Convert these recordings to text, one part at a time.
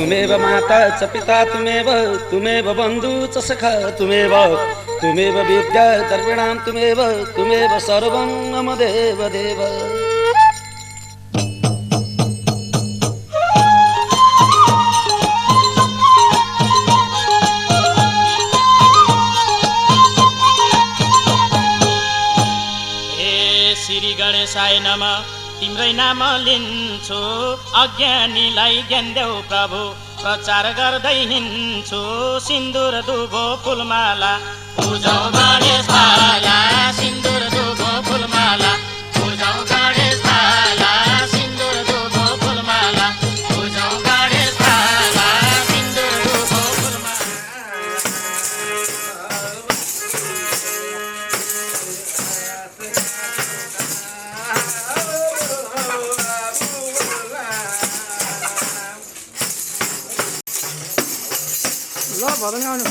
तुमेव माता च पिता तुमेव बन्धु च सखा तुमेव विद्या द्रविणां तुमेव सर्वं मम देव देव। श्री गणेशाय नमः। तिम्रै नाम लिन्छु, अज्ञानीलाई ज्ञान देऊ प्रभु, प्रचार गर्दै हिँड्छु सिन्दुर दुबो फुलमाला। पूजौ गणेश भाला सिन्दुर दुबो फुलमाला, पूजौ गणेश भाला सिन्दुर दुबो फुलमाला, पूजौ गणेश भाला सिन्दुर दुबो फुलमाला। ल भदन आउनु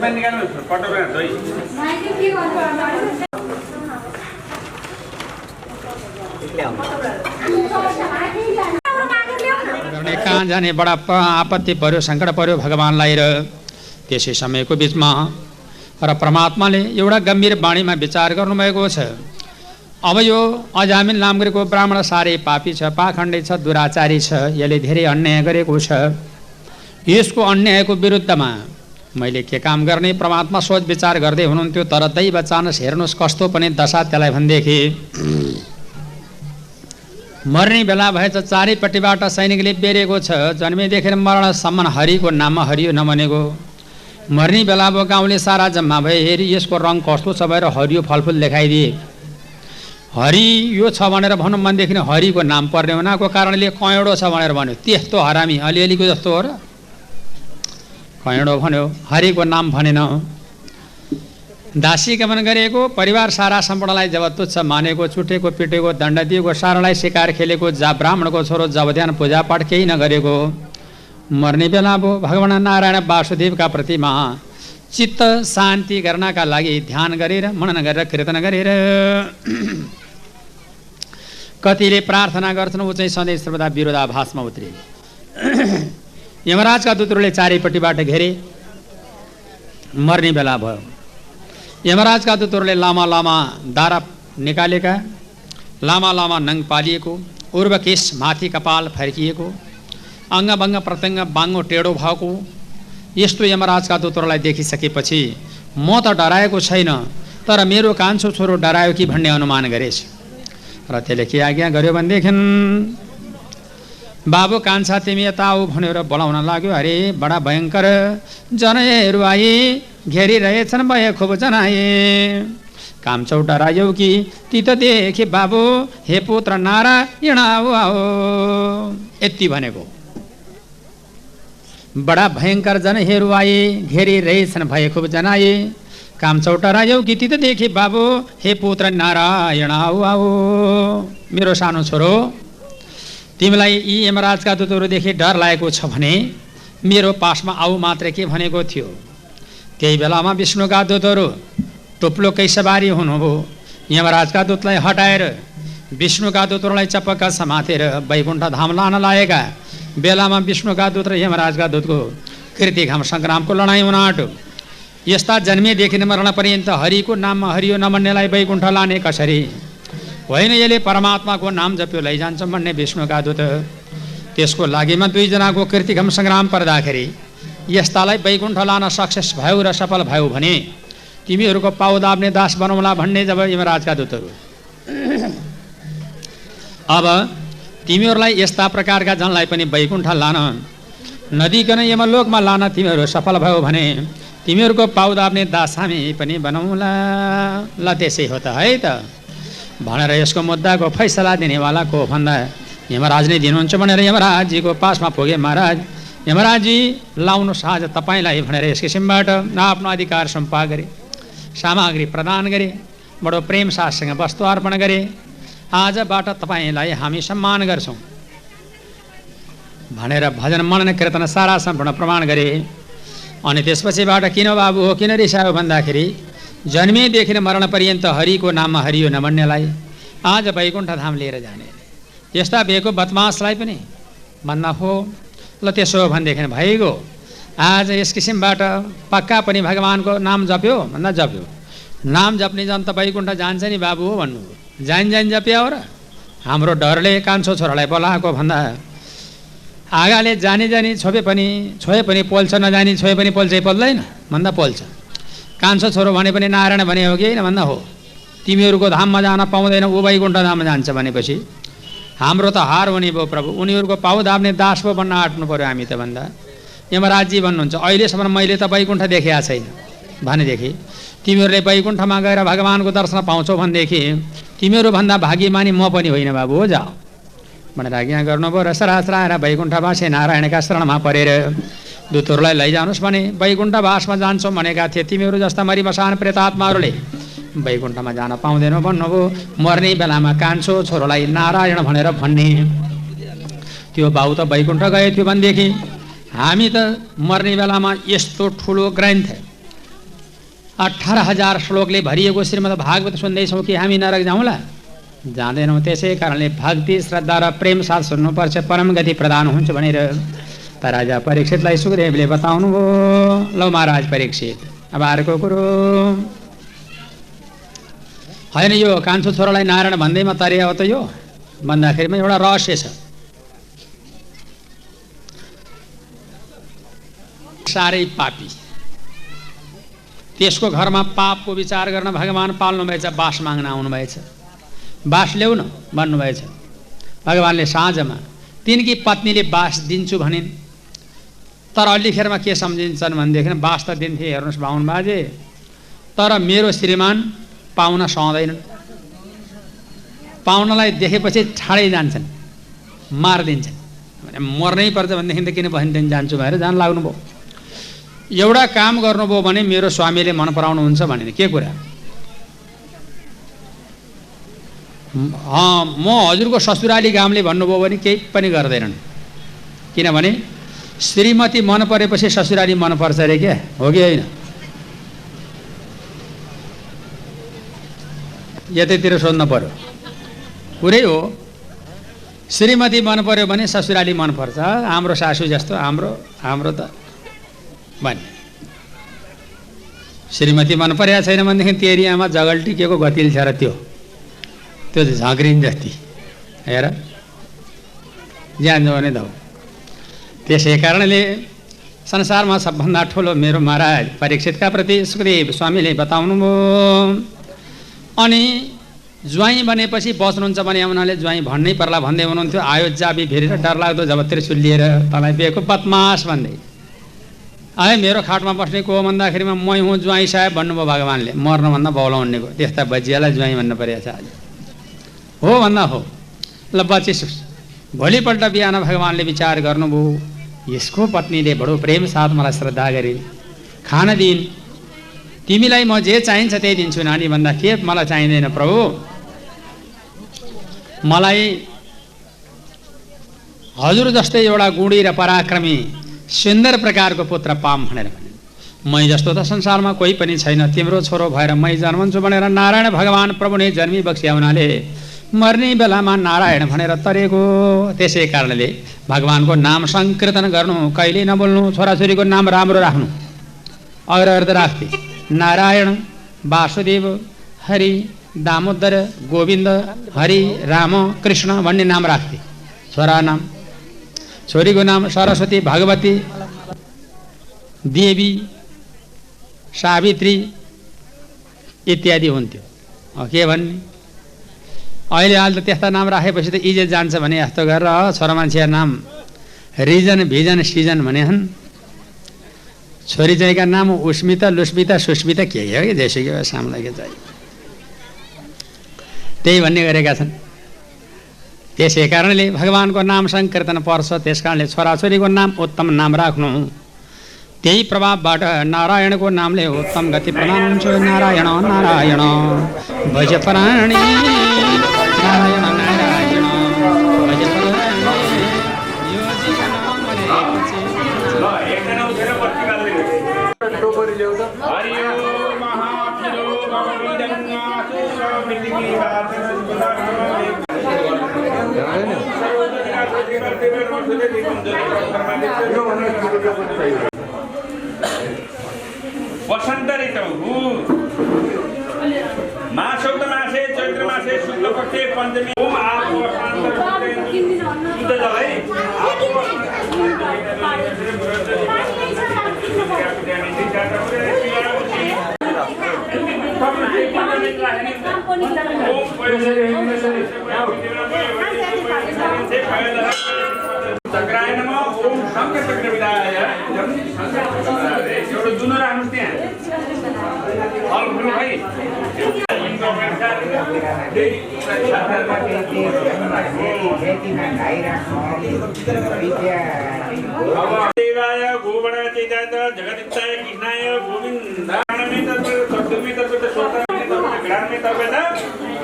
एउटा कहाँ जाने बडा आपत्ति पर्यो, सङ्कट पर्यो भगवानलाई, र त्यसै समयको बिचमा र परमात्माले एउटा गम्भीर बाणीमा विचार गर्नुभएको छ। अब यो अजामिल नाम गरेको ब्राह्मण साह्रै पापी छ, पाखण्डी छ, दुराचारी छ, यसले धेरै अन्याय गरेको छ। यसको अन्यायको विरुद्धमा मैले के काम गर्ने? परमात्मा सोच विचार गर्दै हुनुहुन्थ्यो। तर दैव चानस हेर्नुहोस् कस्तो पनि दशा त्यसलाई भनेदेखि मर्ने बेला भएछ, चारैपट्टिबाट सैनिकले बेरेको छ। जन्मेदेखि मरणसम्म हरिको नाममा हरियो नभनेको। मर्ने बेला अब गाउँले सारा जम्मा भए, हेरी यसको रङ कस्तो छ भनेर हरियो फलफुल देखाइदिए। हरि यो छ भनेर भनौँ भनेदेखि हरिको नाम पर्ने हुनाको कारणले कयडो छ भनेर भन्यो। त्यस्तो हरामी अलिअलिको जस्तो हो र? कयडो भन्यो, हरिको नाम भनेन। दासी गमन गरेको, परिवार सारा सम्पूर्णलाई जब तुच्छ मानेको, चुटेको, पिटेको, दण्ड दिएको, सारालाई शिकार खेलेको, ब्राह्मणको छोरो जब ध्यान पूजापाठ केही नगरेको, मर्ने बेला अब भगवान नारायण वासुदेवका प्रतिमा चित्त शान्ति गर्नका लागि ध्यान गरेर, मनन गरेर, कीर्तन गरेर कतिले प्रार्थना गर्छन्, ऊ चाहिँ सधैँ सर्वदा विरोधाभासमा उत्रे। यमराजका दूतहरूले चारैपट्टिबाट घेरे। मर्ने बेला भयो। यमराजका दूतहरूले लामा लामा दारा निकालेका, लामा लामा नङ पालिएको, उर्वकेश माथि कपाल फर्किएको, अङ्गभङ्ग प्रत्यङ्ग बाङ्गो टेढो भएको यस्तो यमराजका दूतहरूलाई देखिसकेपछि म त डराएको छैन, तर मेरो कान्छो छोरो डरायो कि भन्ने अनुमान गरेछ। र त्यसले के आज्ञा गर्यो भनेदेखि, बाबु कान्छा तिमी यता आऊ भनेर बोलाउन लाग्यो। अरे बडा भयङ्कर जनहरू आए, घेरिरहेछन् भए खुब जनाए। कान्छो डरायौ कि ती त देखे बाबु, हे पुत्र नारायण आऊ आओ। यति भनेको। बडा भयङ्कर जनहरू आए, घेरिरहेछन् भए खुब जनाए। कान्छो डरायौ कि ती त देखे बाबु, हे पुत्र नारायण आऊ आओ। मेरो सानो छोरो, तिमीलाई यी यमराजका दूतहरूदेखि डर लागेको छ भने मेरो पासमा आऊ मात्रै के भनेको थियो। त्यही बेलामा विष्णुका दूतहरू टुप्लो कैसबारी हुनुभयो। यमराजका दूतलाई हटाएर विष्णुका दूतहरूलाई चपक्क समातेर वैकुण्ठ धाम लान लागेका बेलामा विष्णुका दूत र यमराजका दूतको कृतिघाम सङ्ग्रामको लडाइँ हुन आँट्यो। यस्ता जन्मेदेखि मरण पर्यन्त हरिको नाममा हरियो नमन्नेलाई वैकुण्ठ लाने कसरी? होइन, यसले परमात्माको नाम जप्यो लैजान्छ भन्ने विष्णुका दूत। त्यसको लागिमा दुईजनाको कृतिघम सङ्ग्राम पर्दाखेरि यस्तालाई वैकुण्ठ लान सक्सेस भयो र सफल भयो भने तिमीहरूको पाउ दाब्ने दास बनाउला भन्ने जब यमराजका दूतहरू। अब तिमीहरूलाई यस्ता प्रकारका जनलाई पनि वैकुण्ठ लान नदिकन यमलोकमा लान तिमीहरू सफल भयो भने तिमीहरूको पाउ दाब्ने दास हामी पनि बनाउला। ल त्यसै हो त है त भनेर यसको मुद्दाको फैसला दिनेवाला को भन्दा यमराज नै दिनुहुन्छ भनेर यमराजजीको पासमा पुगे। महाराज, यमराजजी लाउनुहोस् आज तपाईँलाई भनेर यस किसिमबाट आफ्नो अधिकार सम्पा गरे, सामग्री प्रदान गरे, बडो प्रेम साथसँग वस्तु अर्पण गरे। आजबाट तपाईँलाई हामी सम्मान गर्छौँ भनेर भजन मनन कीर्तन सारा सम्पूर्ण प्रमाण गरे। अनि त्यसपछिबाट किन बाबु हो, किन रिसायो भन्दाखेरि जन्मेदेखि मरण पर्यन्त हरिको नाममा हरियो नभन्नेलाई आज वैकुण्ठ धाम लिएर जाने। यस्ता भएको बदमासलाई पनि भन्दा हो। ल त्यसो हो भनेदेखि भइगयो। आज यस किसिमबाट पक्का पनि भगवानको नाम जप्यो भन्दा जप्यो। नाम जप्ने जन त वैकुण्ठ जान्छ नि बाबु हो भन्नु। जाइन जाइन जप्या हो र? हाम्रो डरले कान्छो छोरालाई बोलाएको भन्दा आगाले जानी जानी छोए पनि पोल्छ, नजानी छोए पनि पोल्छै पोल्दैन भन्दा पोल्छ। कान्छो छोरो भने पनि नारायण भने हो कि होइन भन्दा हो। तिमीहरूको धाममा जान पाउँदैन, ऊ वैकुण्ठ धाममा जान्छ भनेपछि हाम्रो त हार हुने भयो प्रभु। उनीहरूको पाउ धाम्ने दास पो बन्न आँट्नु पर्यो हामी त भन्दा यमराजजी भन्नुहुन्छ अहिलेसम्म मैले त वैकुण्ठ देखेका छैन भनेदेखि तिमीहरूले वैकुण्ठमा गएर भगवानको दर्शन पाउँछौ भनेदेखि तिमीहरूभन्दा भाग्यमानी म पनि होइन बाबु हो, जाऊ भनेर आज्ञा गर्नुभयो। र सरासराएर वैकुण्ठवासी नारायणका शरणमा परेर दूतहरूलाई लैजानुहोस् भने वैकुण्ठवासमा जान्छौँ भनेका थिए। तिमीहरू जस्ता मरिमसान प्रेतात्माहरूले वैकुण्ठमा जान पाउँदैनौ भन्नुभयो। मर्ने बेलामा कान्छो छोरोलाई नारायण भनेर भन्ने त्यो बाउ त वैकुण्ठ गए थियो भनेदेखि हामी त मर्ने बेलामा यस्तो ठुलो ग्रन्थ 18,000 श्लोकले भरिएको श्रीमद् भागवत सुन्दैछौँ कि हामी नरक जाउँला? जाँदैनौँ। त्यसै कारणले भक्ति श्रद्धा र प्रेम साथ सुन्नुपर्छ, परम गति प्रदान हुन्छ भनेर त राजा परीक्षितलाई सुखदेवले बताउनु भयो। लौ महाराज परीक्षित, अब अर्को कुरो होइन, यो कान्छो छोरालाई नारायण भन्दैमा तरे हो त यो भन्दाखेरिमा एउटा रहस्य छ। साह्रै पापी, त्यसको घरमा पापको विचार गर्न भगवान पाल्नुभएछ, बास माग्न आउनुभएछ। बास ल्याउ न भन्नुभएछ भगवानले साँझमा। तिनकी पत्नीले बास दिन्छु भनिन्, तर अलिखेरमा के सम्झिन्छन् भनेदेखि बास त दिन्थे, हेर्नुहोस् बाहुन बाजे, तर मेरो श्रीमान पाहुना सहँदैनन्। पाहुनालाई देखेपछि ठाडै जान्छन्, मारिदिन्छन्। मर्नै पर्छ भनेदेखि त किन भनिदिन जान्छु भनेर जान लाग्नुभयो। एउटा काम गर्नुभयो भने मेरो स्वामीले मन पराउनुहुन्छ भने के कुरा? म हजुरको ससुराली गामले भन्नुभयो भने केही पनि गर्दैनन्, किनभने श्रीमती मन परेपछि ससुराली मन पर्छ अरे, क्या हो कि होइन? यतैतिर सोध्नु पर्यो, पुरै हो। श्रीमती मन पर्यो भने ससुराली मन पर्छ। हाम्रो सासू जस्तो हाम्रो त भने श्रीमती मन परेको छैन भनेदेखि तेरी आमा जगल टिकेको गतिल छ र त्यो झाँक्रिन जति हेर जान्छ भने त हो। त्यसै कारणले संसारमा सबभन्दा ठुलो मेरो महाराज परीक्षितका प्रति सुखदेव स्वामीले बताउनुभयो। अनि ज्वाइँ बनेपछि बस्नुहुन्छ भने उनीहरूले ज्वाइँ भन्नै पर्ला भन्दै हुनुहुन्थ्यो। आयो जाबी फेरेर डरलाग्दो जबतिर चुल्लिएर तँलाई बिहेको बदमास भन्दै। आए मेरो खाटमा बस्ने को भन्दाखेरिमा मै हुँ ज्वाइँ साहेब भन्नुभयो भगवानले। मर्नुभन्दा बौला उन्नेको त्यस्ता बजियालाई ज्वाइँ भन्नु परेको छ आज। हो भन्दा हो, ल बचिसुस्। भोलिपल्ट बिहान भगवानले विचार गर्नुभयो, यसको पत्नीले बडो प्रेम साथ मलाई श्रद्धा गरे, खान दिइन्। तिमीलाई म जे चाहिन्छ त्यही दिन्छु नानी भन्दा के मलाई चाहिँदैन प्रभु, मलाई हजुर जस्तै एउटा गुणी र पराक्रमी सुन्दर प्रकारको पुत्र पाम भनेर भने। मै जस्तो त संसारमा कोही पनि छैन, तिम्रो छोरो भएर मै जन्मन्छु भनेर नारायण भगवान प्रभुले जन्मी बक्सिया हुनाले मर्ने बेलामा नारायण भनेर तरेको। त्यसै कारणले भगवानको नाम संकीर्तन गर्नु, कहिले नबोल्नु, छोराछोरीको नाम राम्रो राख्नु। अग्रहर्द राख्थे नारायण, वासुदेव, हरि, दामोदर, गोविन्द, हरि, राम, कृष्ण भन्ने नाम राख्थे छोरा नाम। छोरीको नाम सरस्वती, भगवती, देवी, सावित्री इत्यादि हुन्थ्यो। के भन्ने अहिले अहिले त त्यस्ता नाम राखेपछि त इज्जत जान्छ भने यस्तो गरेर छोरा मान्छे नाम रिजन भिजन सिजन भने हन्। छोरी चाहिँका नाम उस्मिता, लुस्मिता, सुस्मिता के हो कि जैसे कि सामलाई के चाहिँ त्यही भन्ने गरेका छन्। त्यसै कारणले भगवानको नाम संकीर्तन पर्छ। त्यस कारणले छोराछोरीको नाम उत्तम नाम राख्नु। त्यही प्रभावबाट नारायणको नामले उत्तम गति प्रदान हुन्छ। नारायण नारायण भज प्राणी, नारायण नारायण भज प्राणी, यो जीवन मरेपछि। वसन्त ऋतौ मासौत मासे चैत्र मासे शुक्ल पक्षे पञ्चमी ओम आपो चक्राय नमः ओम शंकर चक्र विदाय एउटा जुनो राख्नुस् त्यहाँ हल हुनु भाइ देवाय गोवण चेताय जगदित्ताय कृष्णाय गोविन्दाय तत्त्वमे तत्त्वते स्वतः ग्रामे तत्त्वते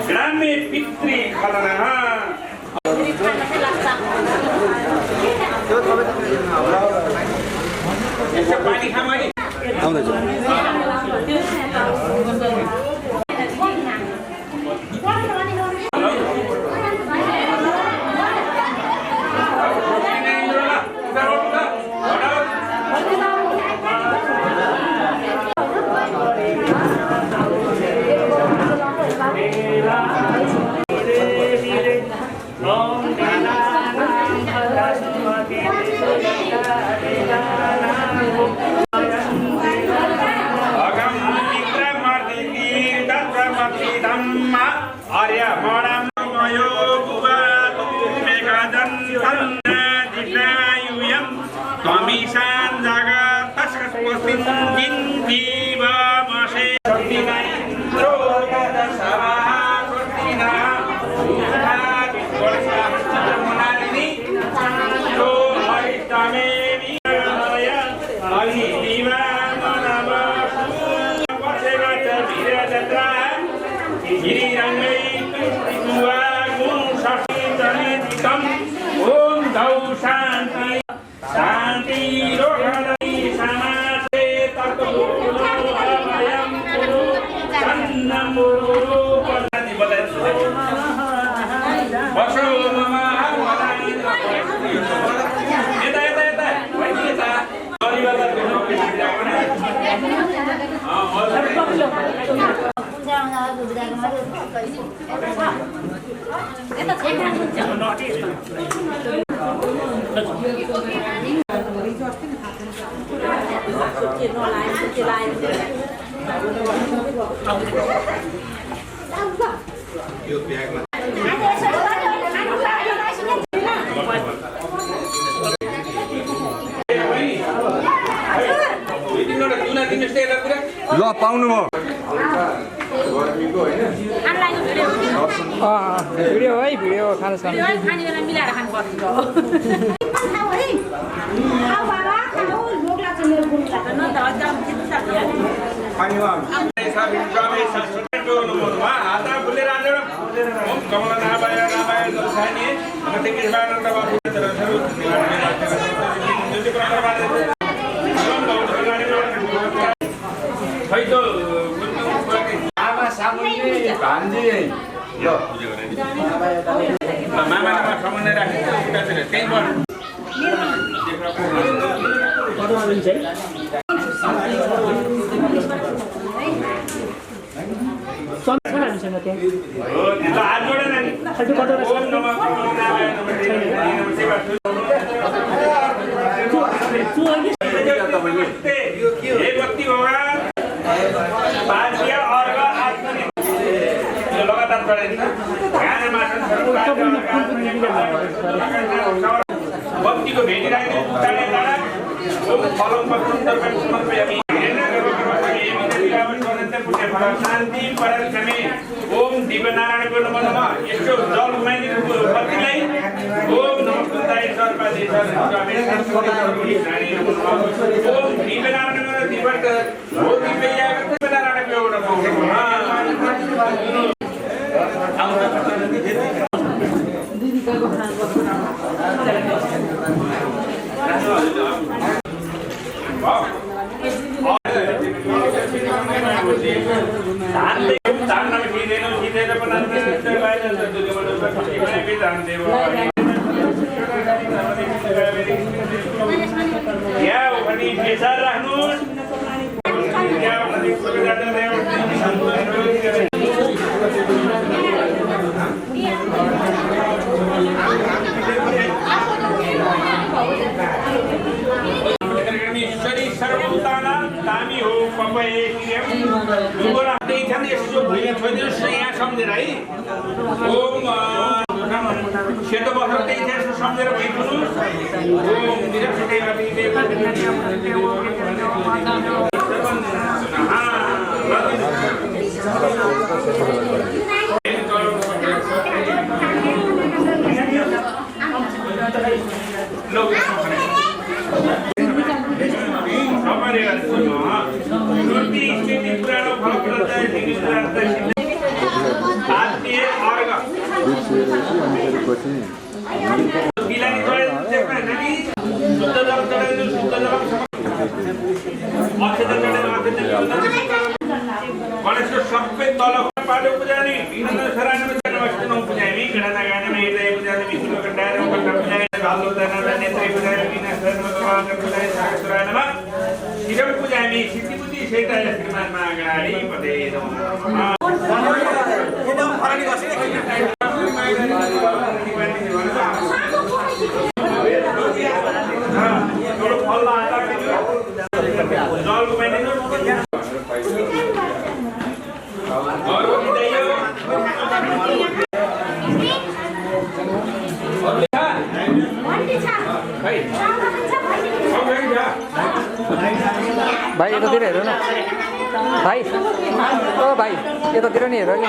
ग्रामे पितृ खलनः पानी खामाली ल पाउनु भयो भिडियो है भिडियो खाना खाने बेला मिलाएर खानु पर्छ बत्तीको भेटिरहेको उतारे डाँडा शान्ति पराक्रमे ओम दिव्यनारायण को नमः यस्तो जल घुमाइदिनु बत्तीलाई ओम नमस्ते सर्वदे ओम दिव्यनारायण दिवट हो दिव्यनारायण को सेतो बस्त्र त्यही छ सम्झेर भइपुनु ओम निरक्षकै बिलानी यस्तो सबै तल पालो पुजारी विनन्द शरणमा नमस्ते नौ पुजारी गणना गानेमा हृदय पुजारी विष्णु कण्डाय कण्डा पुजारी भालो दाना नेत्री पुजारी विनाश शरणमा भगवान पुजारी सागसुराय नमः शिरम पुजारी सिद्धि बुद्धि सेता श्रीमान मागणारी पदे नमः एकदम फरक गर्छ भाइ यतातिर हेर न भाइ ओ भाइ यतातिर नि हेर नि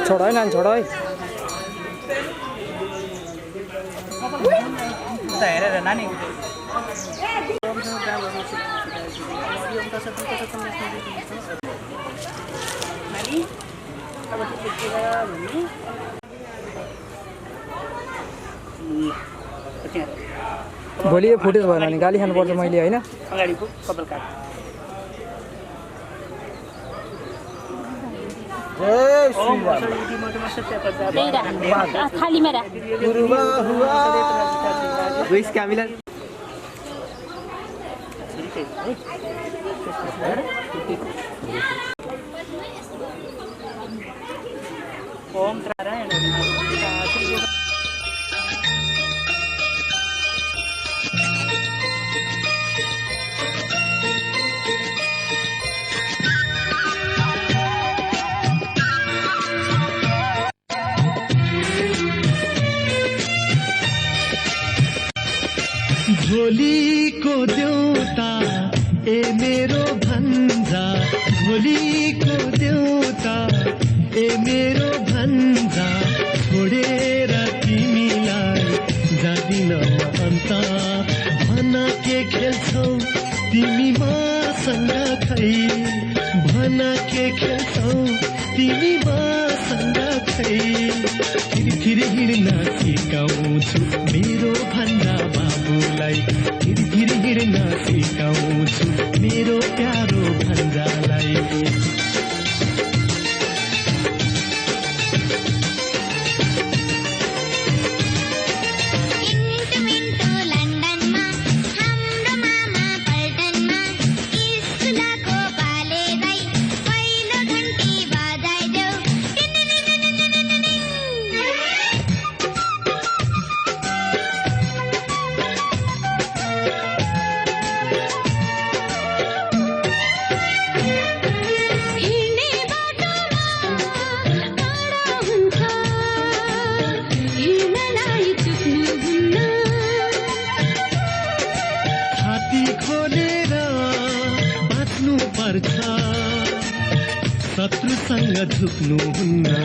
छोड़ नानी छोड़ हेरेर नानी भोलि यो फुटेज भयो नानी गाली खानुपर्छ मैले हैन अगाडिको कपाल काट खाली मेरा ओम नारायण भोली को देउता ए मेरो भन्जा भोली को देउता ए मेरो भन्जा छोडेर तिमीलाई जादिन अन्त भन के खेल्छौ तिमी मसँग खै भन के खेल्छौ तिमी मसँग खै फिर हिँड्न सिकाउँछु मेरो भन्दा बाबुलाई फिर हिँड्न सिकाउँछु मेरो प्यारो भन्जालाई शत्रुसँग झुक्नुहुन्न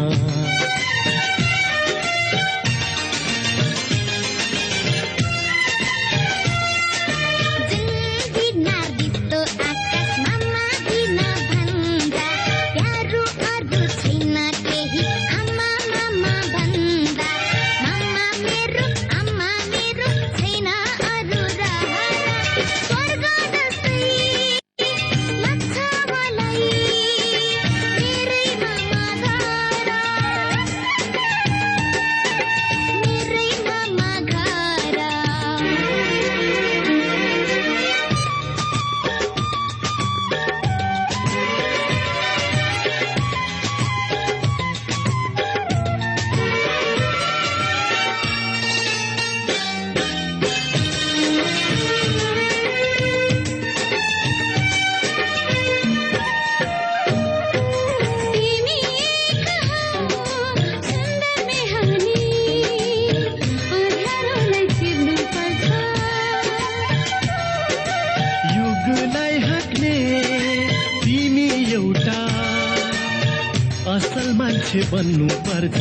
बन्नु पर्छ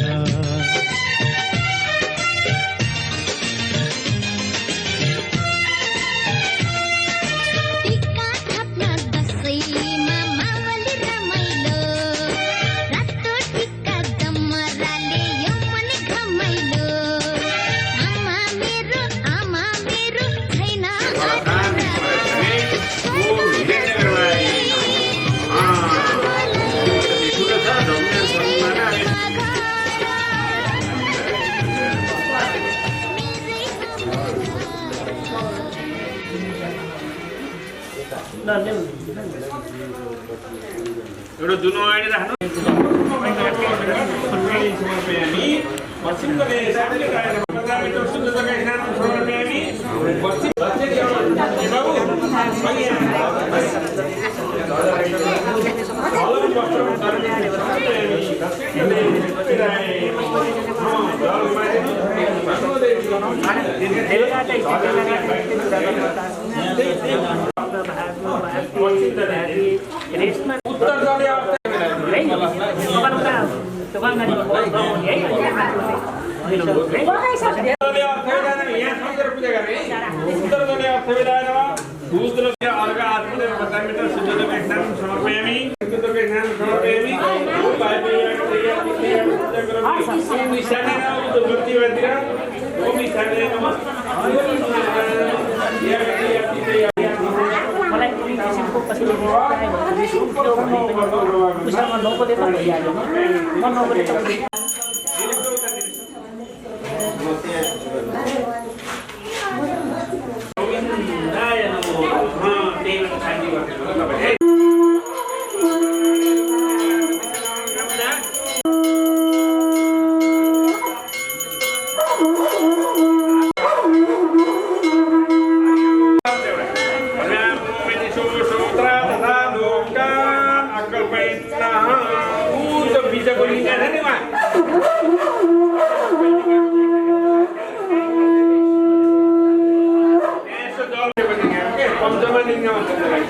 एउटा जुनो आइडी राख्नु समर्पयामि पश्चिमले साथले गाएर 15 मिटर शुद्धताका स्नान समर्पयामि पश्चिम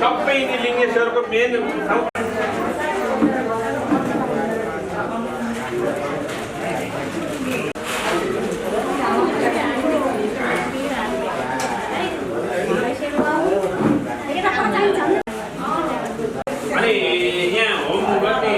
सबै लिङ्गेश्वरको मेन अनि यहाँ होम गर्ने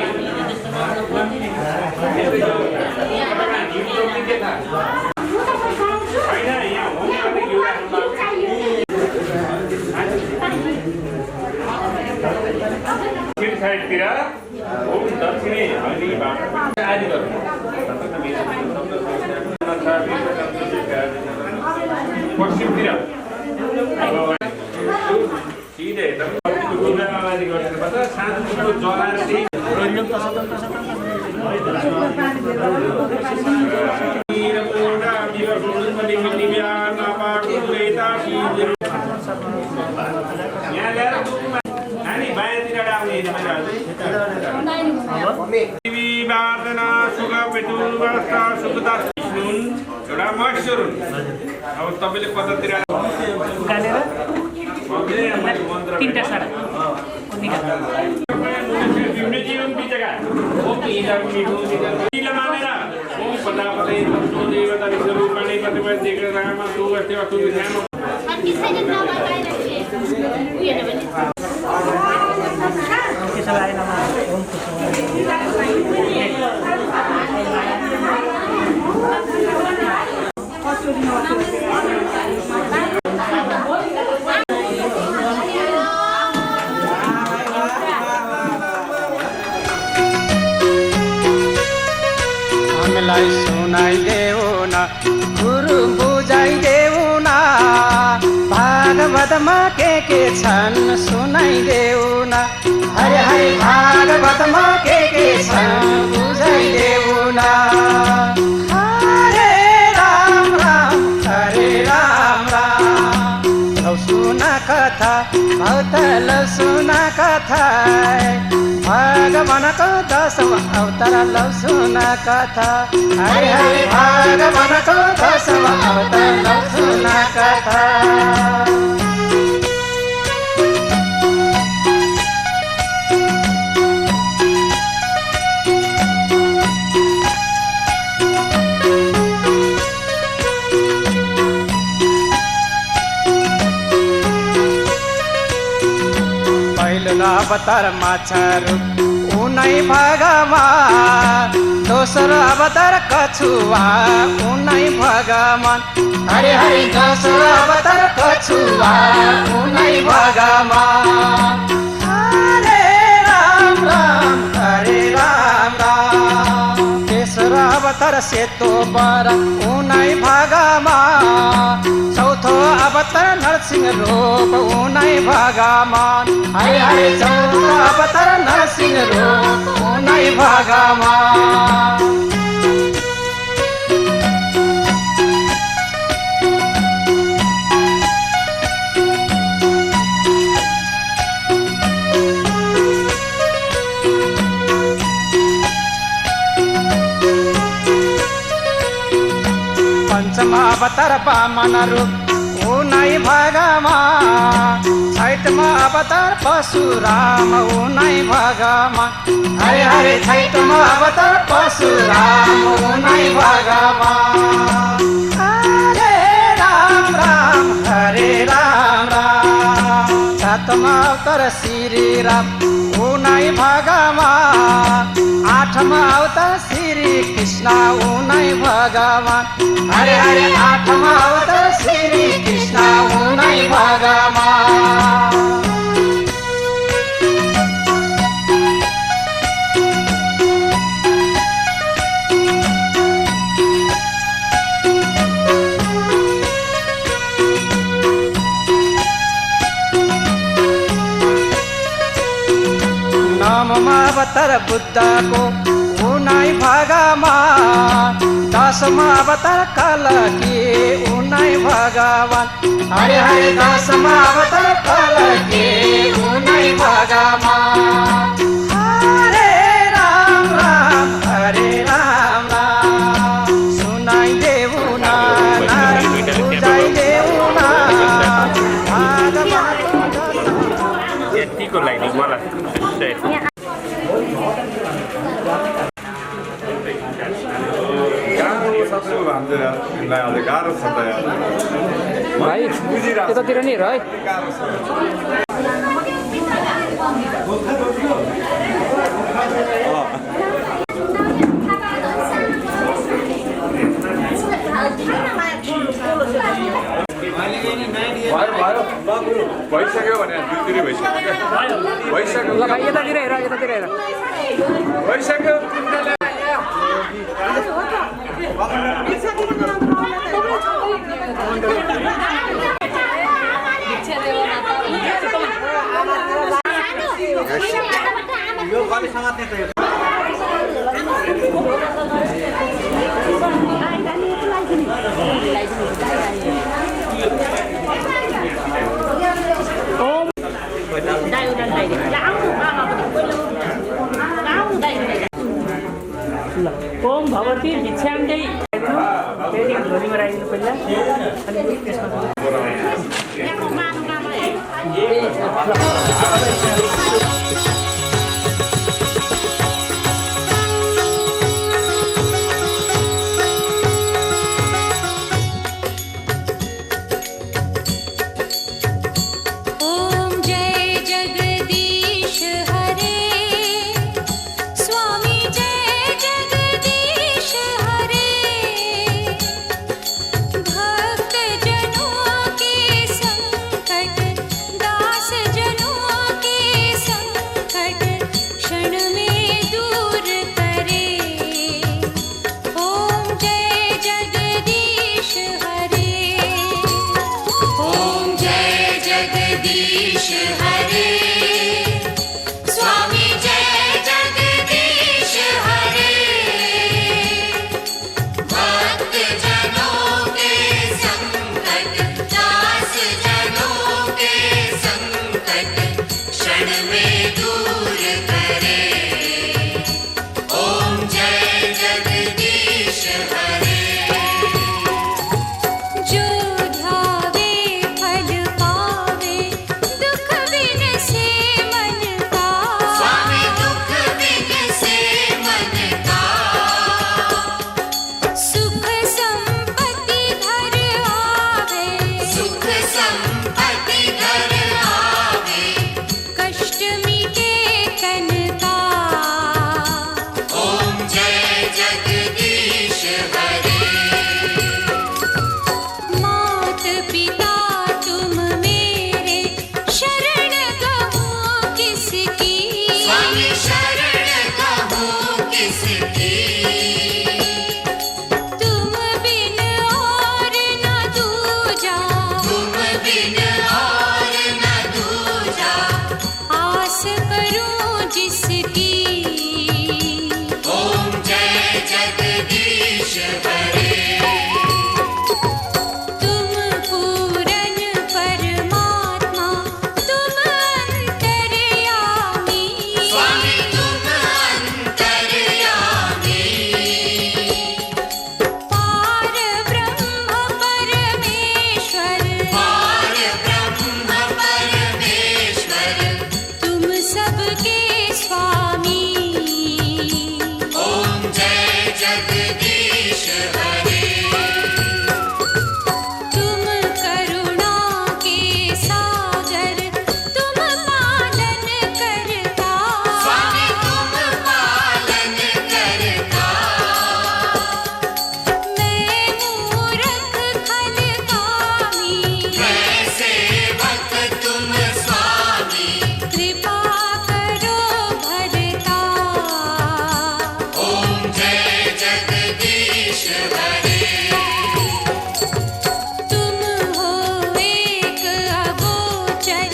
साइडतिर होम दक्षिणी हल्दीबाट आदि गर्नु पश्चिमतिर सिधै आदि गर्नुपर्छ सानो जलाएर एउटा मस्टर हुन् अब तपाईँले कतातिर उकालेर 3टा सारा पिउने जीवन बिचका ओम इदं मिठो तिल मानेर ओम पदापदे तत्तो देवता विश्वरूपाणि प्रतिपद देकर राम तू अस्ति वस्तु ध्यान केशवाय नमः ओम हामीलाई सुनाइदेऊ न गुरु बुझाइदेऊ न भागवतमा के छन् सुनाइदेऊ न हरे हरे भागवतमा के छन् बुझाइदेऊ न हरे राम राम हरे राम राम लौ सुना कथा भक्त लौ सुना कथा भगवानको 10औं अवतार लौ सुना कथा हरे हरे भगवानको 10औं अवतार लौ सुना कथा पहिलो अवतार माछा रूप उनै भगवान दोस्रो अवतार कछुवा उनै भगवान हरे हरे दोस्रो अवतार कछुवा उनै भगवान हरे राम राम हरे राम राम तेस्रो अवतार सेतो बर उनै भगवान चौथो अवतार नरसिंह रूप उनै भगवान हरे हरे चौथो अवतार नरसिंह रूप उनै भगवान पंचम अवतार वामन रूप उनै भगवान छैठमा अवतार परशुराम उनै भगवान हरे हरे छैठमा अवतार परशुराम उनै भगवान हरे राम राम हरे राम राम सातमा अवतार श्री राम उनै भगवान आठमा अवतार श्री कृष्ण उनै भगवान हरे हरे आठमा अवतार श्री कृष्ण उनै भगवान नवमा अवतार बुद्धको उनै भगवान दशमा अवतार कलकी उनै भगवान हरे हरे दशमा अवतार कलकी उनै भगवान हरे राम राम हरे राम राम सुनाइदेऊ न बुझाइदेऊ न यतिको लागि मलाई भाइ यतातिर नि हेर है भइसक्यो भने दुईतिर भइसक्यो ल भाइ यतातिर हेर भइसक्यो ओम भगवती भिक्षाङ्गै फेरि झोलीमा राखिदिनु पहिला अनि त्यसमा बिन और न दूजा, आस करूं जिसकी। ओम जय जगदीश हरे। तुम पूरन परमात्मा, तुम अंतर्यामी। स्वामी तुम अंतर्यामी। पार ब्रह्म परमेश्वर, पार ब्रह्म परमेश्वर, तुम सबके स्वामी। ओम जय जगदीश हरे। तुम करुणा के सागर, तुम पालन करता। स्वामी तुम पालन करता। मैं मूरख खलकामी, मैं सेवक तुम स्वामी। कृपा करो भरता। ओम जय जगदीश हरे। तुम हो एक अगोचर,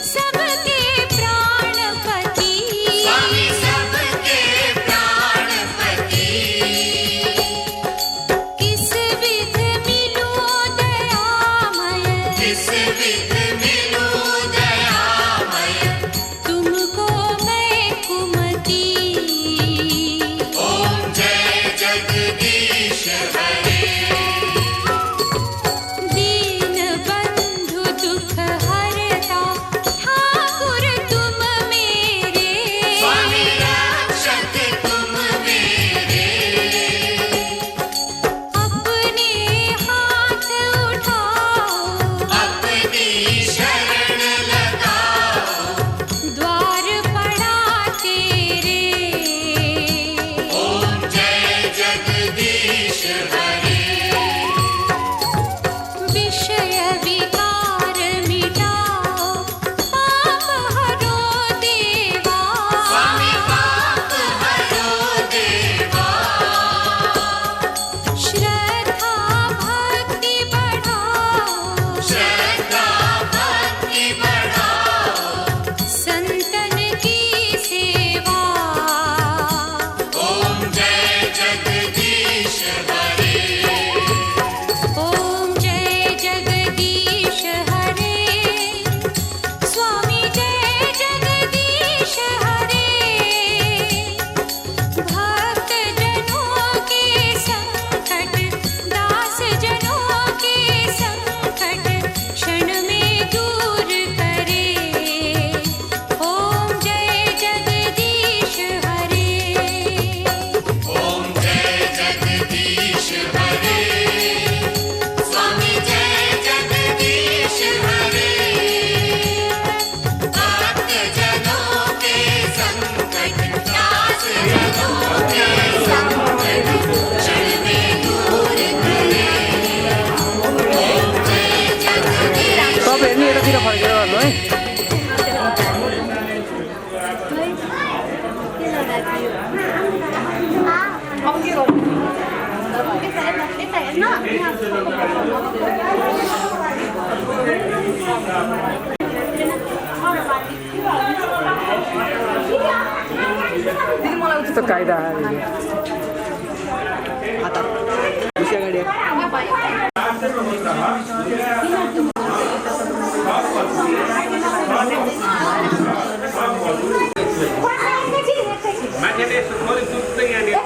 सबके प्राणपति। स्वामी सबके प्राणपति। किस विध मिलूं दयामय, किस विध मिलूं दयामय, तुमको मैं कुमति। ओम जय जगदीश हरे। दीन बंधु दुख हरता, ठाकुर तुम मेरे। स्वामी रक्षक तुम मेरे। अपने हाथ उठाओ, अपनी शरण लगाओ, द्वार पड़ा तेरे। ओम जय जगदीश हरे। विषय विकार मिटाओ, पाप हरो देवा। स्वामी पाप हरो देवा। श्रद्धा भक्ति बढ़ाओ, श्रद्धा भक्ति बढ़ाओ, संतन की सेवा। ओम जय जगदीश हरे। ओम जय जगदीश हरे। स्वामी जय जगदीश हरे। भक्त जनों के संकट, दास जनों के संकट, क्षण में दूर करे। ओम जय जगदीश हरे। ओम जय जगदीश हरे। स्वामी जय जगदीश हरे। भक्त जनों के संकट, दास जनों के संकट, क्षण में दूर करे। ओम जय जगदीश। तपाईँ हेर्नु यतातिर फर्केर गर्नु है। यस्तो कायदा आयो। मान्छेले थोरै दुध चाहिँ यहाँनिर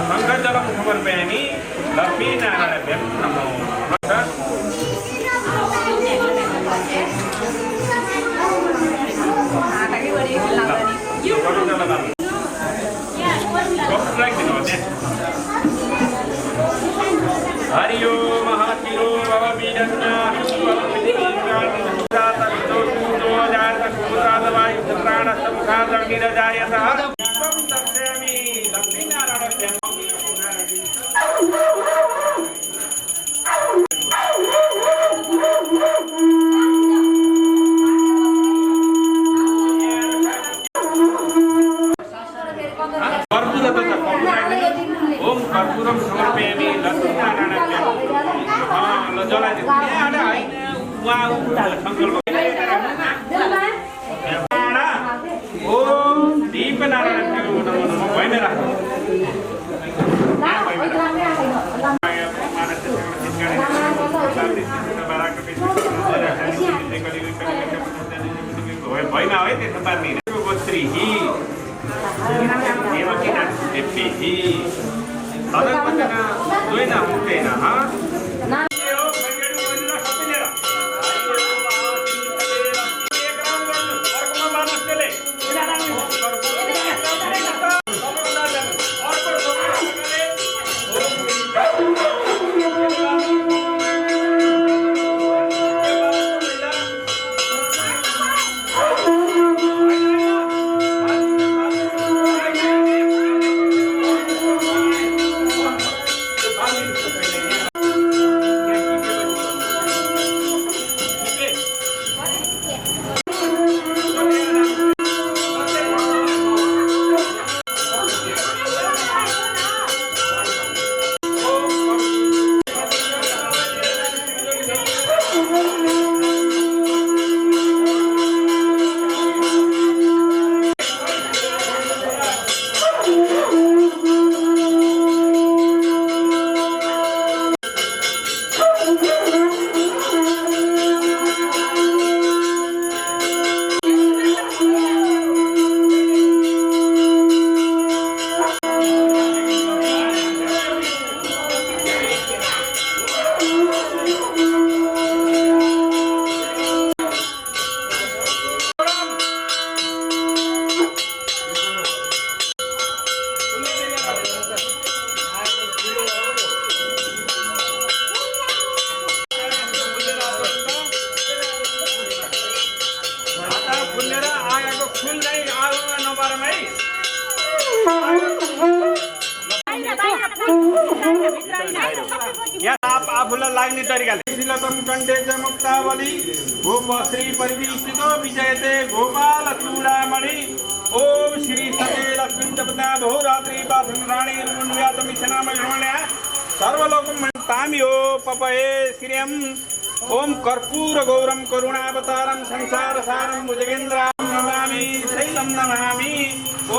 सङ्कटजनक खबर पाएँ लक्ष्मी नारायण नमो। हरि ओम महातिरो भवबीजन्ना ओम कर्पूरम समर्पयामि लक्ष्मीनारायणाभ्यां उहाँ संकल्प ओम दीप नारायण नमो नमः भएन राख्नु भएन है त्यसो पार्ने गोत्री देवकी हुँदैन आफूलाई लाग्ने तरिकाले श्रीलतम कण्ठे च मुक्तावली गोप श्री परिविष्टितो विजयते गोपाल चूडामणि ओम श्री सते लक्ष्मी देवता बहुरात्रि पाठन राणी रुण्व्यातमिशनाम ग्रहण्या सर्वलोकं तामियो पपये श्रियं ओम कर्पूर गौरम करुणावतारम संसार सारम भुजगेन्द्रां नमामि शैलं नमामि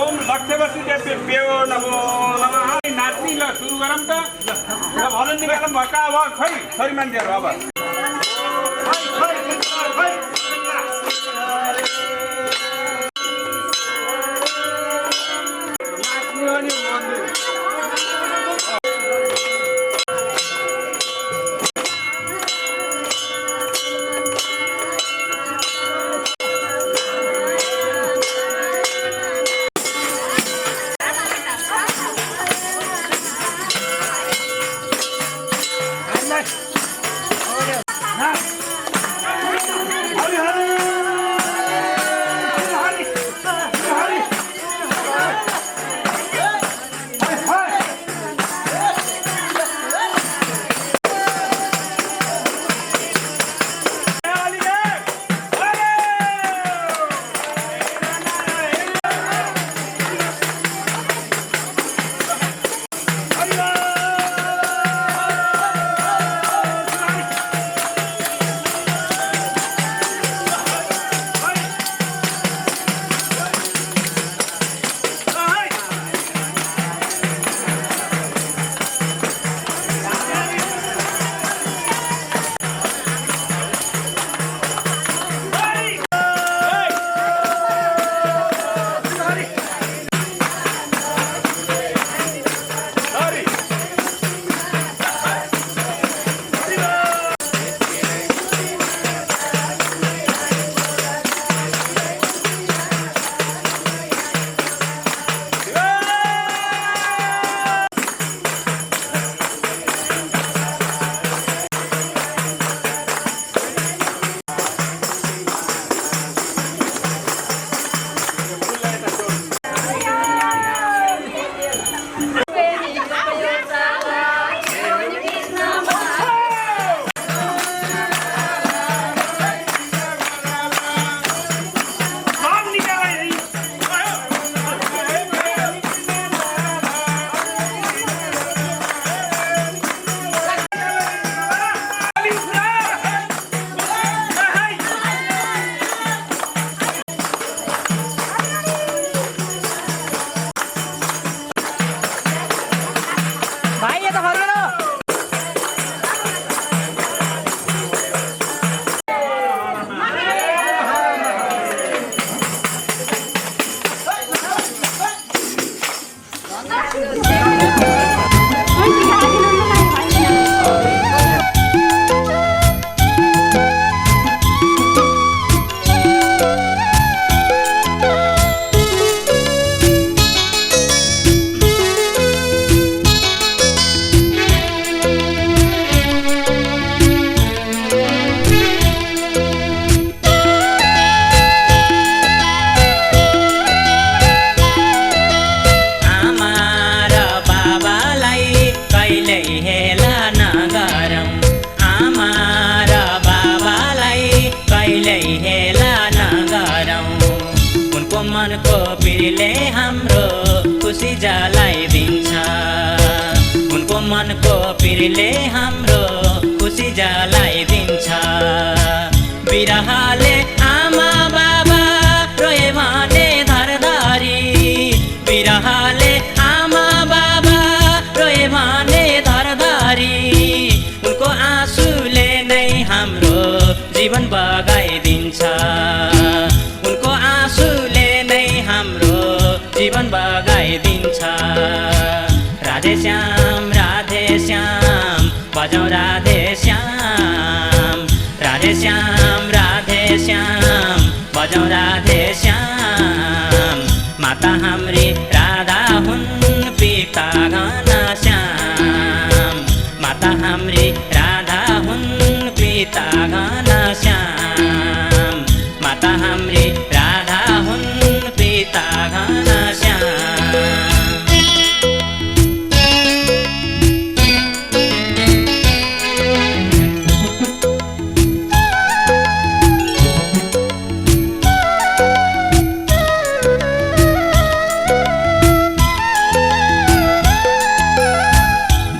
ओम लक्ष्यवती देव्यो नमो नमः नाच्ने ल सुरु गरौँ त भजन निकालौँ भक्का अब खै छोरी मान्छेहरू अब नाच्ने हो नि जलाइदिन्छ उनको मनको पिरले हाम्रो खुसी जलाइदिन्छ बिरहले आमा बाबा रोए भने धरधरी बिरहले आमा बाबा रोए भने धरधरी उनको आँसुले नै हाम्रो जीवन बगाइदिन्छ उनको आँसुले नै हाम्रो जीवन बगाइदिन्छ राधे श्याम बजाऊ राधे श्याम बजाऊ राधे श्याम माता हाम्री राधा हुन् पिता घनश्याम माता हाम्री राधा हुन् पिता घनश्याम माता हाम्री राधा हुन् पिता घनश्याम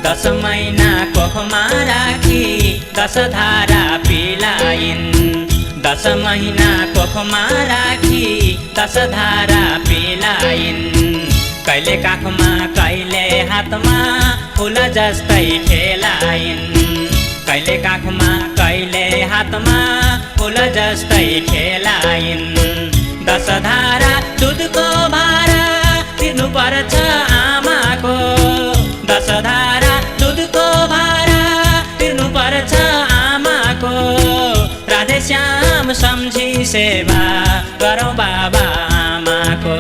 दस महिना कोखमा राखी 10 धारा पिलाइन् 10 महिना कोखमा राखी 10 धारा पिलाइन् कहिले काखमा कहिले हातमा फुल जस्तै खेलाइन् कहिले काखमा कहिले हातमा फुल जस्तै खेलाइन् 10 धारा दुधको भारा तिर्नु पर्छ आमाको 10 धारा दुधको भारा तिर्नु पर्छ आमाको राधे श्याम सम्झी सेवा गरौँ बाबा आमाको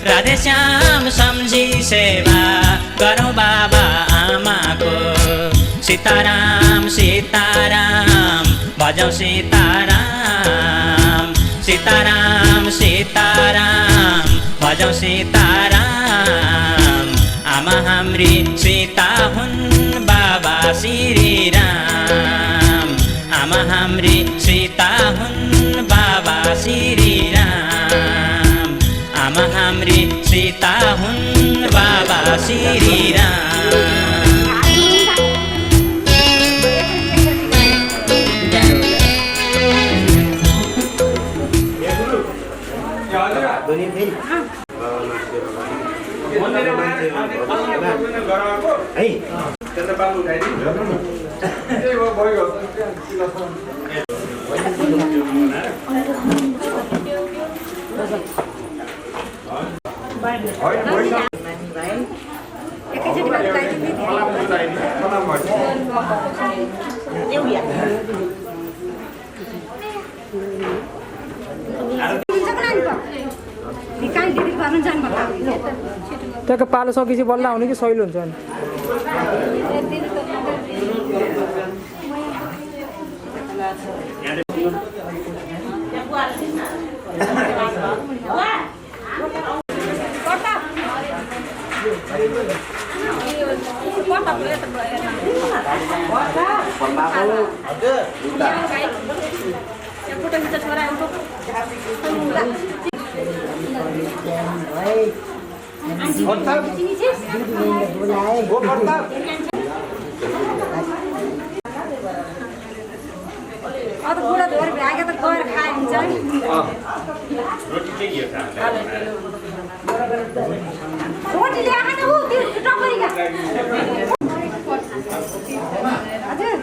राधे श्याम सम्झी सेवा गरौँ बाबा आमाको सीताराम सीताराम भजौँ सीताराम सीताराम सीताराम भजौँ सीताराम आमा हाम्री सीता हुन् बाबा श्रीराम आमा हाम्री सीता हुन् बाबा श्रीराम आमा हाम्री सीता हुन् बाबा श्रीराम त्यहाँको पालो सकेपछि बल्ल आउने कि सहिलो हुन्छ बुढा धोर भ्यागे त गएर खाए हुन्छ नि रोटी ल्याएर खानु हो त्यो टपरीका हजुर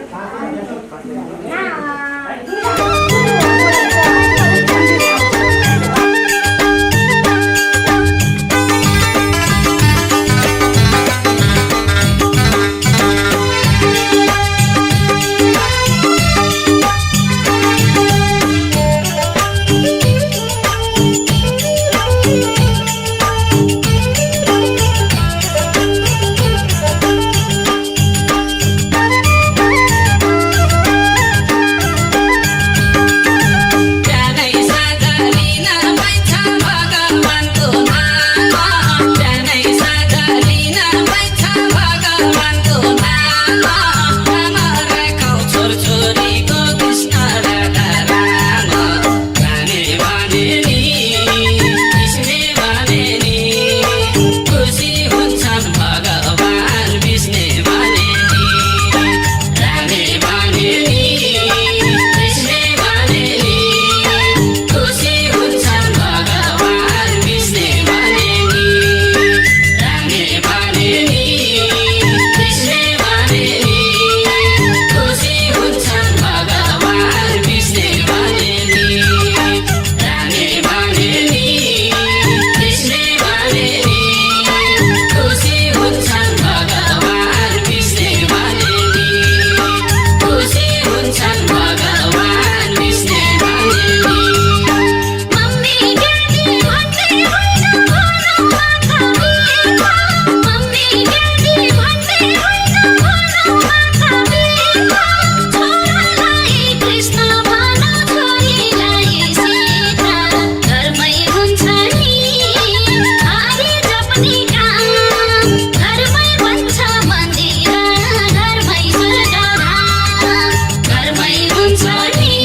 हुन्छ नि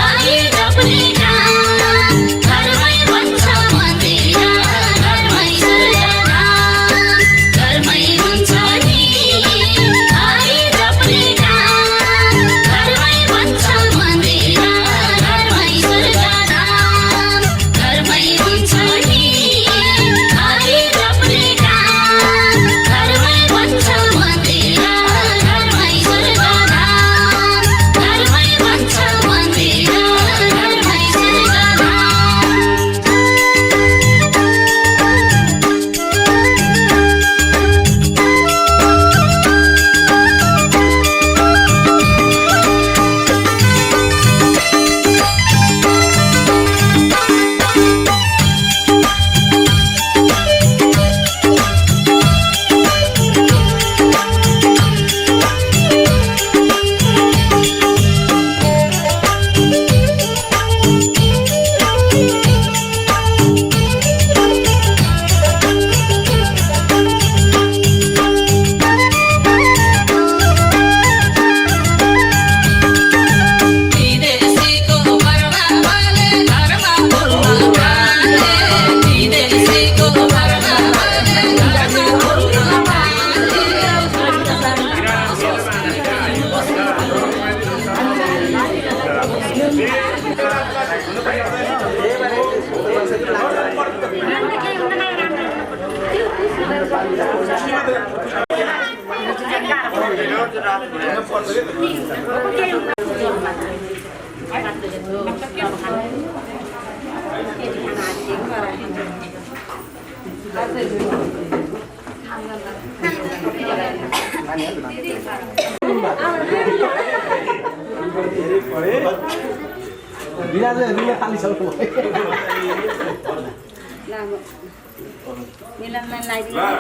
आएर पनि नाम घरमै बन्छ मन्दिर घरमै स्वर्गधाम घरमै हुन्छ नि आएर पनि नाम घरमै बन्छ मन्दिर घरमै स्वर्गधाम घरमै हुन्छ नि आएर पनि नाम घरमै बन्छ मन्दिर घरमै स्वर्गधाम घरमै बन्छ मन्दिर घरमै स्वर्गधाम विदेशीको बर्बादले घरमा बोल्न पाले विदेशीको बर्बादले घरमा बोल्न मिलनलाई लाइदिनु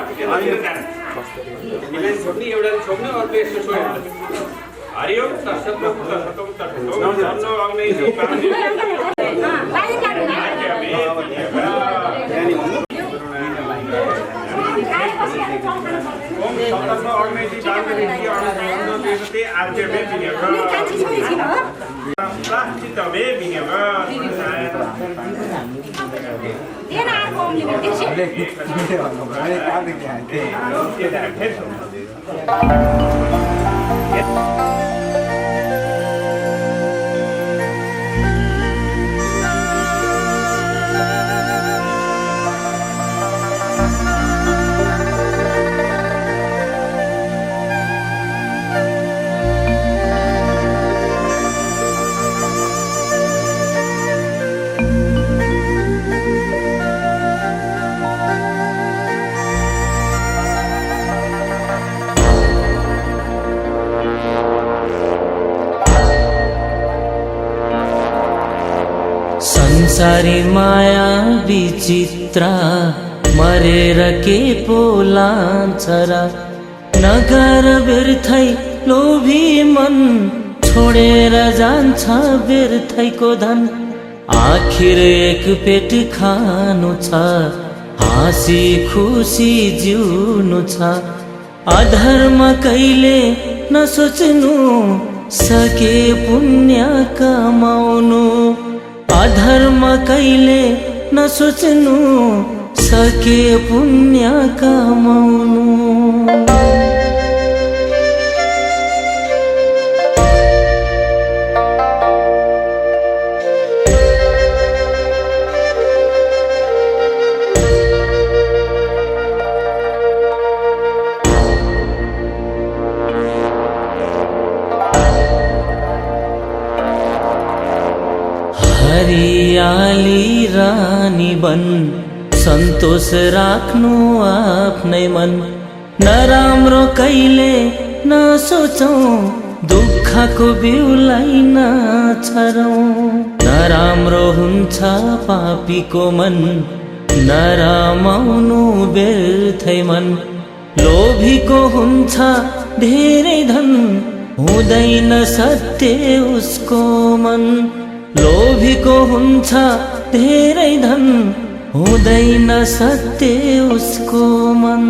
हरिओम तत्सत् तत्सत् तत्सत् संसारी माया विचित्र मरेर के पो लान्छ र नगर व्यर्थै लोभी मन छोडेर जान्छ व्यर्थैको धन आखिर एक पेट खानु छ हाँसी खुसी जिउनु छ अधर्म कहिले नसोच्नु सके पुण्य कमाउनु अधर्म कहिले नसोच्नु सके पुण्य कमाउनु हरियाली रानी बन सन्तोष राख्नु आफ्नै मन नराम्रो कहिले नसोचौं दुःखको बिउलाई नछरौं नराम्रो हुन्छ पापीको मन नरामाउनु व्यर्थै मन लोभीको हुन्छ धेरै धन हुँदैन सत्य उसको मन लोभीको हुन्छ धेरै धन हुँदैन सत्य उसको मन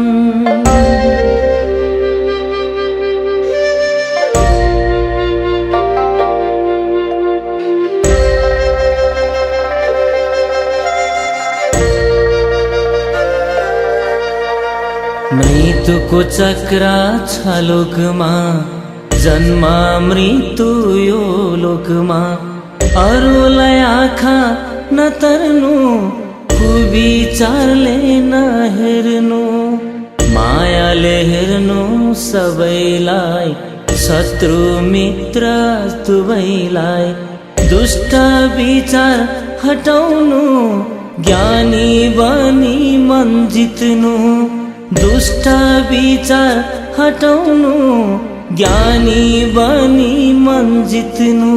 भोगको चक्र छ लोकमा, जन्म मृत्यु यो लोकमा। अरूलाई आँखा नतर्नु, कुविचारले नहेर्नु, मायाले हेर्नु सबैलाई, शत्रु मित्र दुवैलाई। दुष्ट विचार हटाउनु, ज्ञानी बनी मन जित्नु। दुष्ट विचार हटाउनु, ज्ञानी बनी मन जित्नु।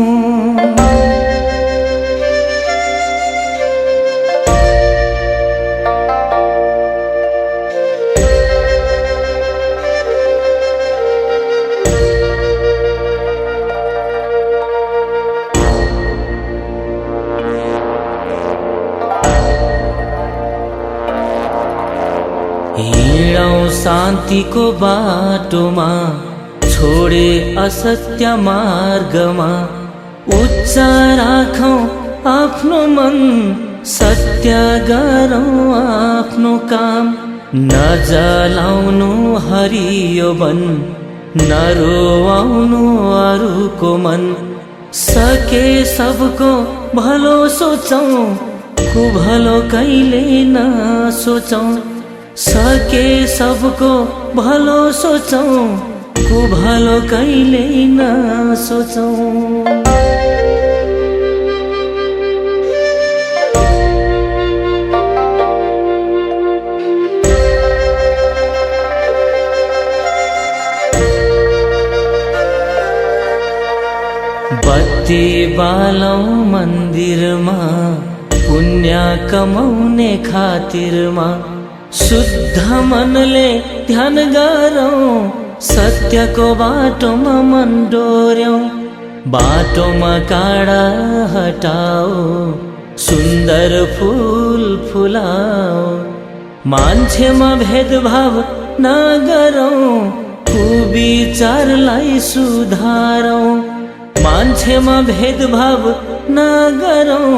हिँडौँ शान्तिको बाटोमा, छोडे असत्य मार्गमा। उच्च राखौँ आफ्नो मन, सत्य गरौँ आफ्नो काम। नजलाउनु हरियो वन, नरोआउनु अरूको मन। सके सबको भलो सोचौँ, कुभलो कहिले नसोचौँ। सके सबको भलो सोचौँ, कुभलो कहिले नसोचौँ। बत्ती बालौँ मन्दिरमा, पुण्य कमाउने खातिरमा। शुद्ध मनले ध्यान गरौँ, सत्यको बाटोमा मन डोर्यौँ। बाटोमा काँडा हटाओ, सुन्दर फूल फुलाओ। मान्छेमा भेदभाव नगरौँ, कुविचारलाई सुधारौँ। मान्छेमा भेदभाव नगरौँ,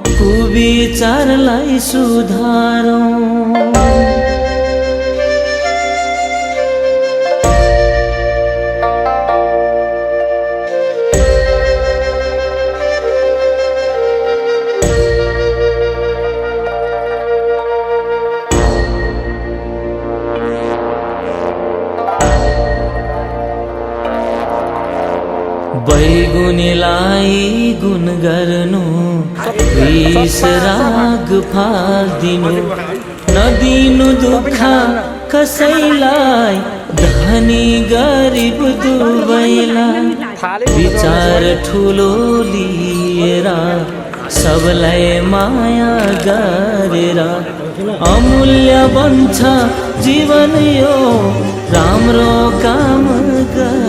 कुविचारलाई सुधारौँ। बैगुनीलाई गुण गर्नु, विष राग फाल्दिनु। नदिनु दुःख कसैलाई, धनी गरिब दुवैलाई। विचार ठुलो लिएर, सबलाई माया गरेर। अमूल्य बन्छ जीवन यो, राम्रो काम गर।